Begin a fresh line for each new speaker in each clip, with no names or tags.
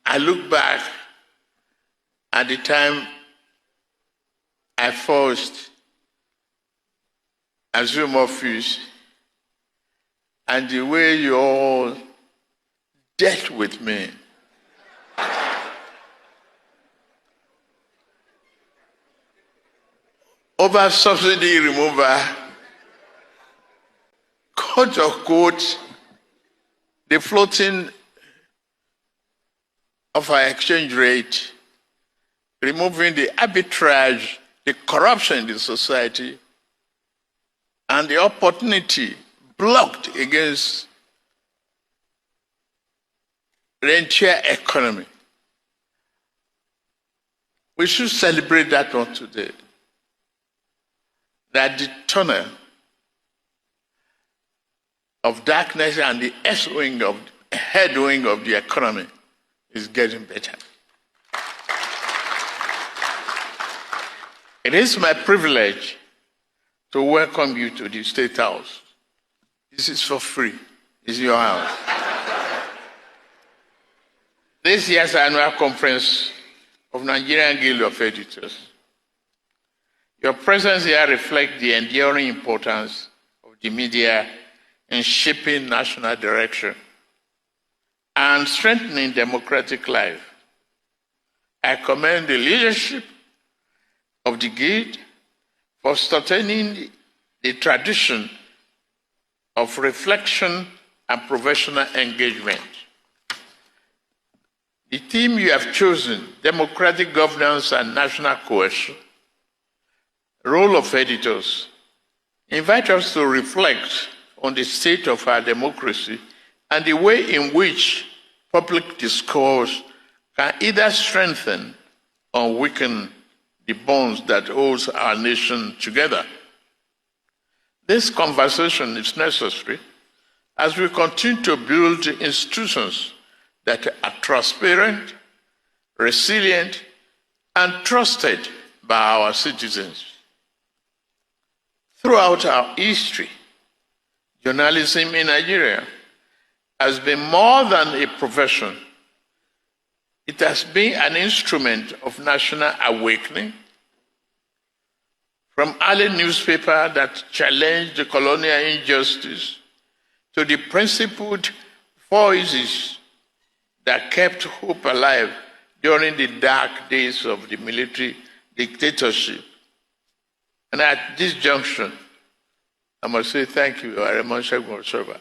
I look back at the time I first assumed office and the way you all dealt with me. Over subsidy removal, quote unquote, the floating of our exchange rate, removing the arbitrage, the corruption in the society, and the opportunity blocked against the entire economy. We should celebrate that one today. That the tunnel of darkness and the head wing of the economy is getting better. It is my privilege to welcome you to the State House. This is for free. It's your house. This year's annual conference of Nigerian Guild of Editors. Your presence here reflects the enduring importance of the media in shaping national direction and strengthening democratic life. I commend the leadership of the Guild for sustaining the tradition of reflection and professional engagement. The theme you have chosen, democratic governance and national cohesion, role of editors, invite us to reflect on the state of our democracy and the way in which public discourse can either strengthen or weaken the bonds that hold our nation together. This conversation is necessary as we continue to build institutions that are transparent, resilient, and trusted by our citizens. Throughout our history, journalism in Nigeria has been more than a profession. It has been an instrument of national awakening. From early newspapers that challenged the colonial injustice to the principled voices that kept hope alive during the dark days of the military dictatorship. And at this junction, I must say thank you, Aremon Segun Osoba.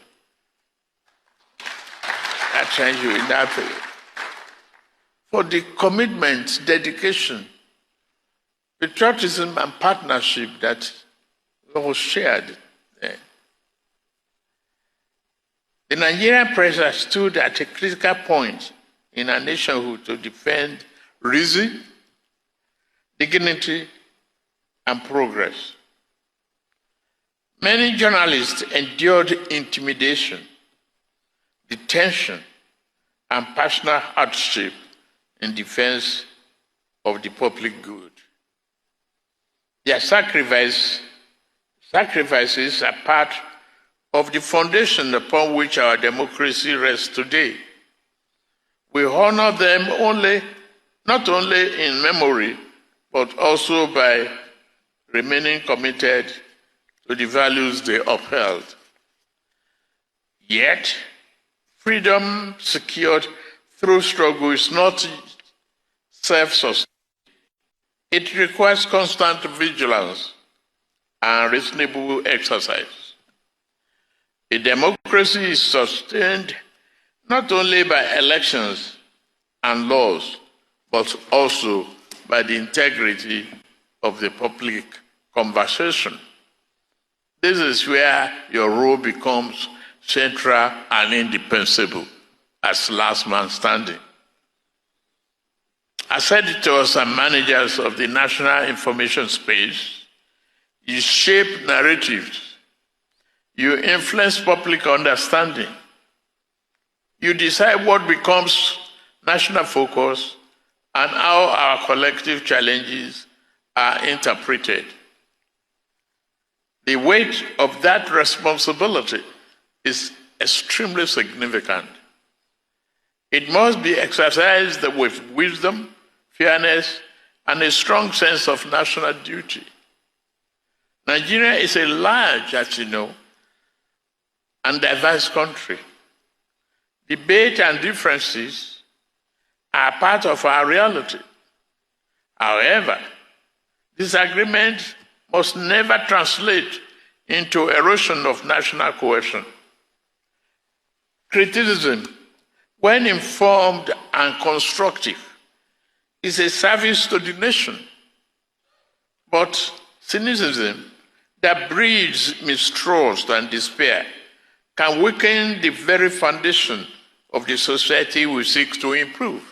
I thank you in that way for the commitment, dedication, patriotism, and partnership that was shared there. The Nigerian press has stood at a critical point in our nationhood to defend reason, dignity, and progress. Many journalists endured intimidation, detention, and personal hardship in defense of the public good. Their sacrifices are part of the foundation upon which our democracy rests today. We honor them not only in memory, but also by remaining committed to the values they upheld. Yet, freedom secured through struggle is not self-sustained. It requires constant vigilance and reasonable exercise. A democracy is sustained not only by elections and laws, but also by the integrity of the public conversation. This is where your role becomes central and indispensable as last man standing. As editors and managers of the national information space, you shape narratives, you influence public understanding, you decide what becomes national focus and how our collective challenges are interpreted. The weight of that responsibility is extremely significant. It must be exercised with wisdom, fairness, and a strong sense of national duty. Nigeria is a large, as you know, and diverse country. Debate and differences are part of our reality. However, disagreement must never translate into erosion of national cohesion. Criticism, when informed and constructive, is a service to the nation. But cynicism that breeds mistrust and despair can weaken the very foundation of the society we seek to improve.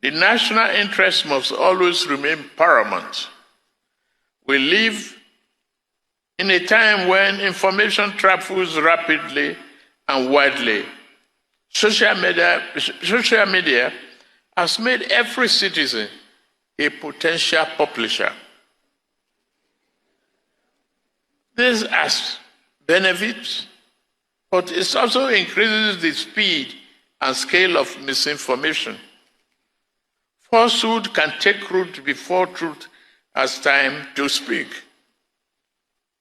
The national interest must always remain paramount. We live in a time when information travels rapidly and widely. Social media has made every citizen a potential publisher. This has benefits, but it also increases the speed and scale of misinformation. Falsehood can take root before truth has time to speak.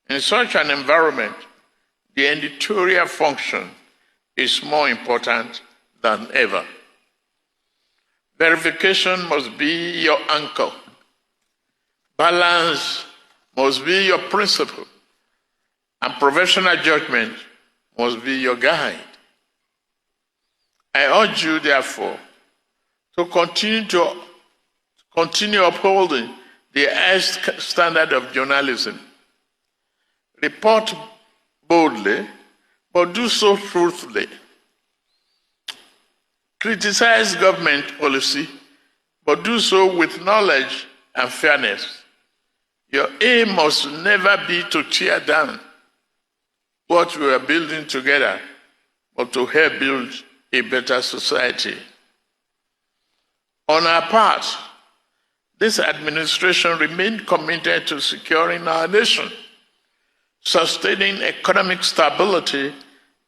In such an environment, the editorial function is more important than ever. Verification must be your anchor. Balance must be your principle. And professional judgment must be your guide. I urge you, therefore, to continue upholding the highest standard of journalism. Report boldly, but do so truthfully. Criticize government policy, but do so with knowledge and fairness. Your aim must never be to tear down what we are building together, but to help build a better society. On our part, this administration remains committed to securing our nation, sustaining economic stability,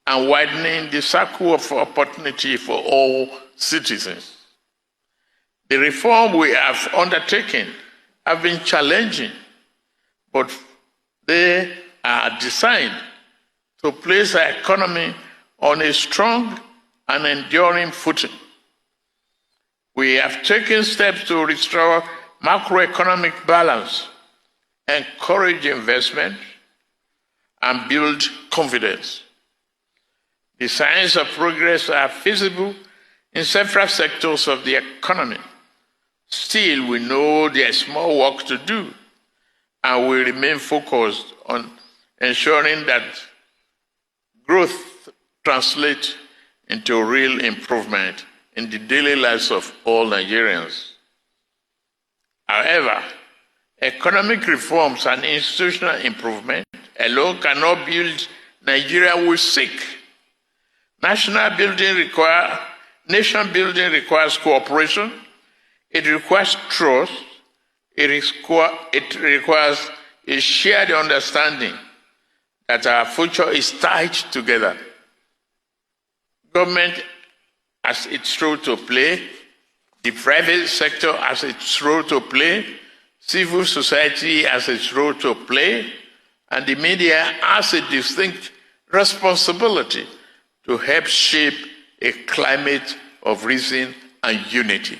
and widening the circle of opportunity for all citizens. The reform we have undertaken have been challenging, but they are designed to place our economy on a strong and enduring footing. We have taken steps to restore macroeconomic balance, encourage investment, and build confidence. The signs of progress are visible in several sectors of the economy. Still, we know there is more work to do, and we remain focused on ensuring that growth translates into real improvement in the daily lives of all Nigerians. However, economic reforms and institutional improvement alone cannot build Nigeria we seek. Nation building requires cooperation, it requires trust, it requires a shared understanding that our future is tied together. Government has its role to play, the private sector has its role to play, civil society has its role to play, and the media has a distinct responsibility to help shape a climate of reason and unity.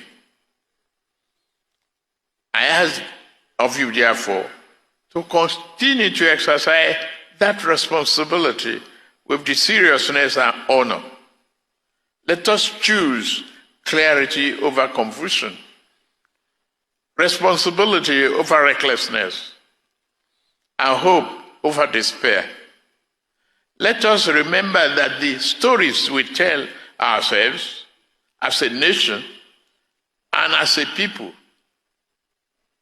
I ask of you, therefore, to continue to exercise that responsibility with the seriousness and honor. Let us choose clarity over confusion, responsibility over recklessness, and hope over despair. Let us remember that the stories we tell ourselves as a nation and as a people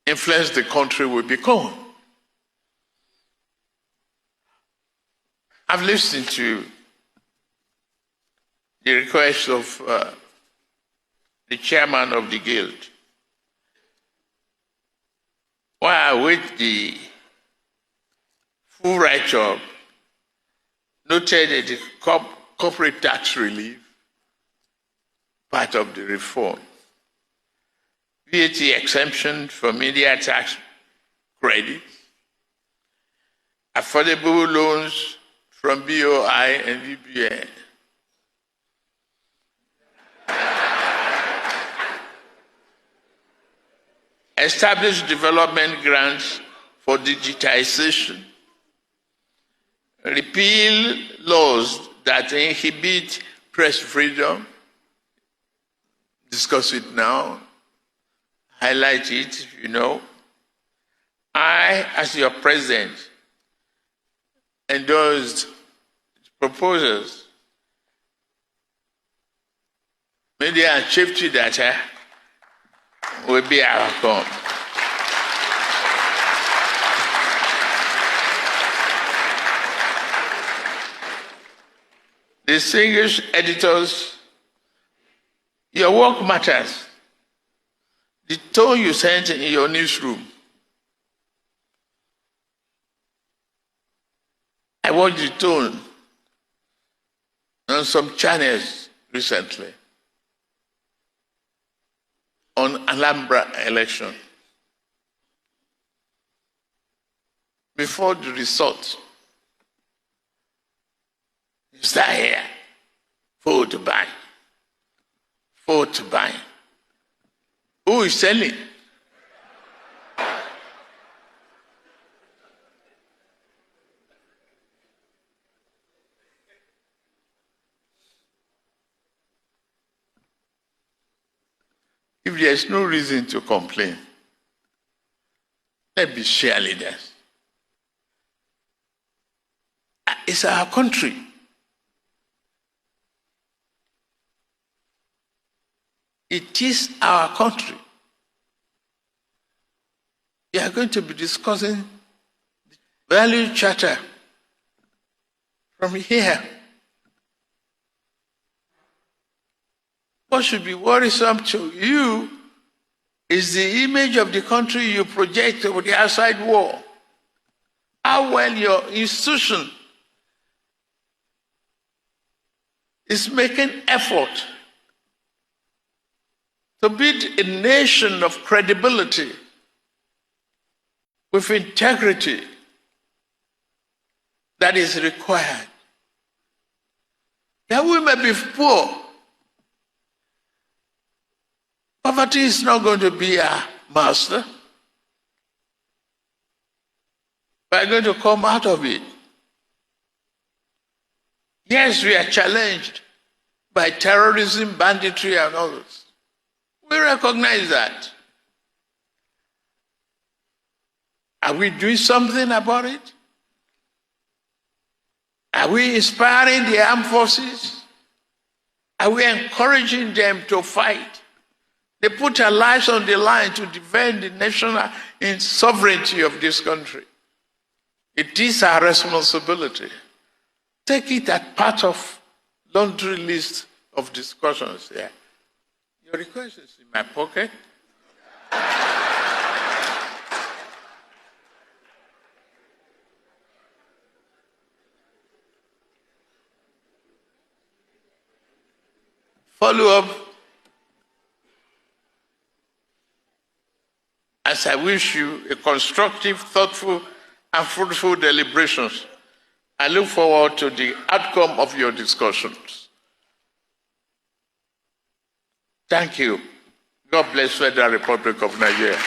influence the country we become. I've listened to the request of the chairman of the guild. While I wait, the full write-up noted that the corporate tax relief part of the reform. VAT exemption for media tax credits, affordable loans from BOI and VBN. Establish development grants for digitization. Repeal laws that inhibit press freedom. Discuss it now. Highlight it if you know. I, as your president, endorsed proposals. Media and safety data will be outcome. Distinguished editors, your work matters. The tone you sent in your newsroom. I watched the tone on some channels recently on Alhambra election. Before the result, you start here, vote buy. Vote buy. Who is selling? If there's no reason to complain, let's be cheerleaders. It's our country. It is our country. We are going to be discussing the value charter from here. What should be worrisome to you is the image of the country you project over the outside world. How well your institution is making effort to build a nation of credibility with integrity that is required. That we may be poor. Poverty is not going to be our master. We are going to come out of it. Yes, we are challenged by terrorism, banditry, and others. We recognize that. Are we doing something about it? Are we inspiring the armed forces? Are we encouraging them to fight? They put their lives on the line to defend the national sovereignty of this country. It is our responsibility. Take it as part of laundry list of discussions here. Your request is in my pocket. Follow up. As I wish you a constructive, thoughtful, and fruitful deliberations, I look forward to the outcome of your discussions. Thank you. God bless the Federal Republic of Nigeria.